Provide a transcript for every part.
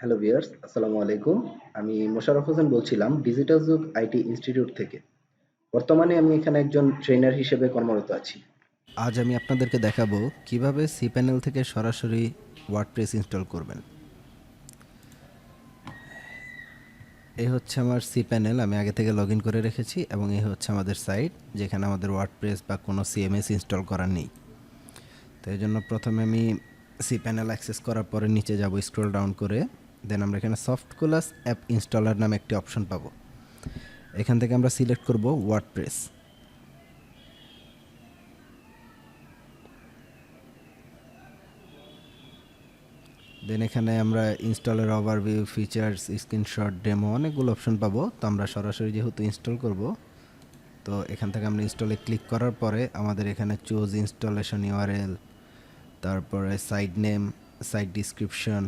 Hello viewers, আসসালামু আলাইকুম। আমি মোশাররফ হোসেন বলছিলাম ডিজিটাল যুগ আইটি ইনস্টিটিউট থেকে। বর্তমানে আমি এখানে একজন ট্রেনার হিসেবে কর্মরত আছি। আজ আমি আপনাদেরকে দেখাবো কিভাবে cPanel থেকে সরাসরি ওয়ার্ডপ্রেস ইনস্টল করবেন। এই হচ্ছে আমার cPanel, আমি আগে থেকে লগ ইন করে রেখেছি এবং এই হচ্ছে আমাদের সাইট যেখানে আমাদের ওয়ার্ডপ্রেস বা কোনো সিএমএস ইনস্টল করা নেই। তো এই জন্য প্রথমে আমি cPanel অ্যাক্সেস করার পরে নিচে যাব স্ক্রল ডাউন করে, দেন আমরা এখানে সফট ক্লাস অ্যাপ ইনস্টলার নামে একটি অপশন পাবো। এখান থেকে আমরা সিলেক্ট করব ওয়ার্ডপ্রেস। দেন এখানে আমরা ইনস্টলের ওভারভিউ, ফিচার্স, স্ক্রিনশট, ডেমো অনেকগুলো অপশন পাবো। তো আমরা সরাসরি যেহেতু ইনস্টল করব, তো এখান থেকে আমরা ইনস্টলে ক্লিক করার পরে আমাদের এখানে চুজ ইনস্টলেশন ইউআরএল, তারপরে site name, site description,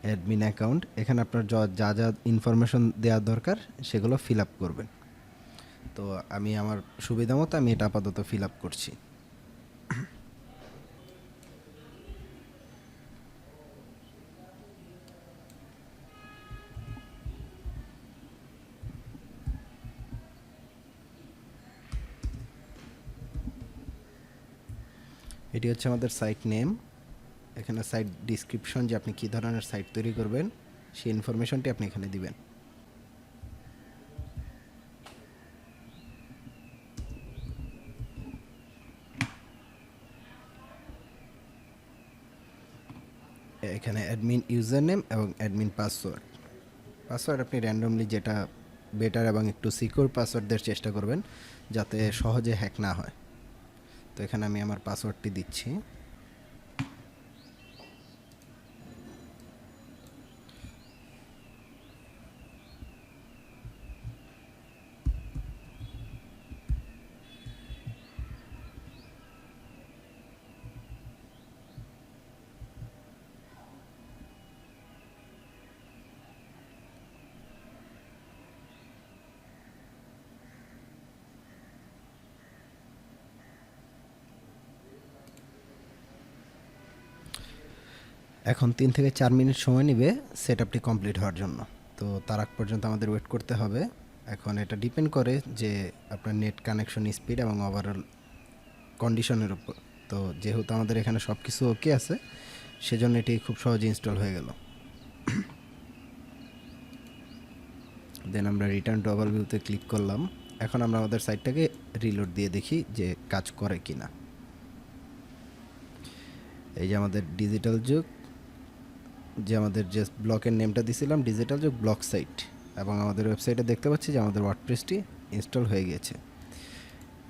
admin account, এখানে আপনার যা যা ইনফরমেশন দেওয়া দরকার সেগুলো ফিল আপ করবেন। তো আমি আমার সুবিধা মতো আমি এটা আপাতত ফিল আপ করছি। এটি হচ্ছে আমাদের সাইট নেম। এখানে সাইট ডিসক্রিপশন, যে আপনি কী ধরনের সাইট তৈরি করবেন সেই ইনফরমেশনটি আপনি এখানে দিবেন। এখানে অ্যাডমিন ইউজার নেম এবং অ্যাডমিন পাসওয়ার্ড। পাসওয়ার্ড আপনি র্যান্ডমলি যেটা বেটার এবং একটু সিকিউর পাসওয়ার্ড দেওয়ার চেষ্টা করবেন যাতে সহজে হ্যাক না হয়। তো এখানে আমি আমার পাসওয়ার্ডটি দিচ্ছি। এখন 3 থেকে 4 মিনিট সময় নেবে সেটআপটি কমপ্লিট হওয়ার জন্য। তো তার আগ পর্যন্ত আমাদের ওয়েট করতে হবে। এখন এটা ডিপেন্ড করে যে আপনার নেট কানেকশন স্পিড এবং ওভারঅল কন্ডিশনের উপর। তো যেহেতু আমাদের এখানে সব কিছু ওকে আছে, সেজন্য এটি খুব সহজে ইনস্টল হয়ে গেল। দেন আমরা রিটার্ন টু ওভারভিউতে ক্লিক করলাম। এখন আমরা আমাদের সাইটটাকে রিলোড দিয়ে দেখি যে কাজ করে কি না। এই যে আমাদের ডিজিটাল যুগ, যে আমাদের যে ব্লকের নেমটা দিয়েছিলাম ডিজিটাল যুগ ব্লক সাইট, এবং আমাদের ওয়েবসাইটে দেখতে পাচ্ছি যে আমাদের ওয়ার্ডপ্রেসটি ইনস্টল হয়ে গিয়েছে।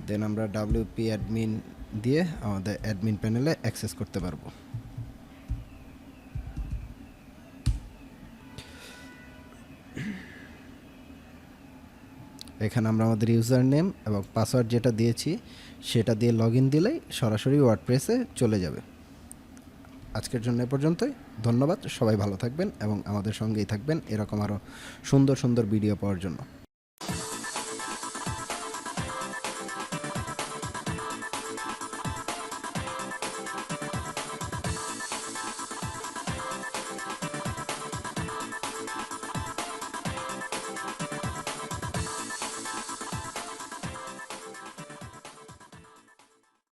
দেন আমরা ডাব্লিউপি অ্যাডমিন দিয়ে আমাদের অ্যাডমিন প্যানেলে অ্যাক্সেস করতে পারবো। এখানে আমরা আমাদের ইউজার নেম এবং পাসওয়ার্ড যেটা দিয়েছি সেটা দিয়ে লগ ইন দিলেই সরাসরি ওয়ার্ডপ্রেসে চলে যাবে। আজকের জন্য এ পর্যন্তই। ধন্যবাদ, সবাই ভালো থাকবেন এবং আমাদের সঙ্গেই থাকবেন এরকম আরও সুন্দর সুন্দর ভিডিও পাওয়ার জন্য।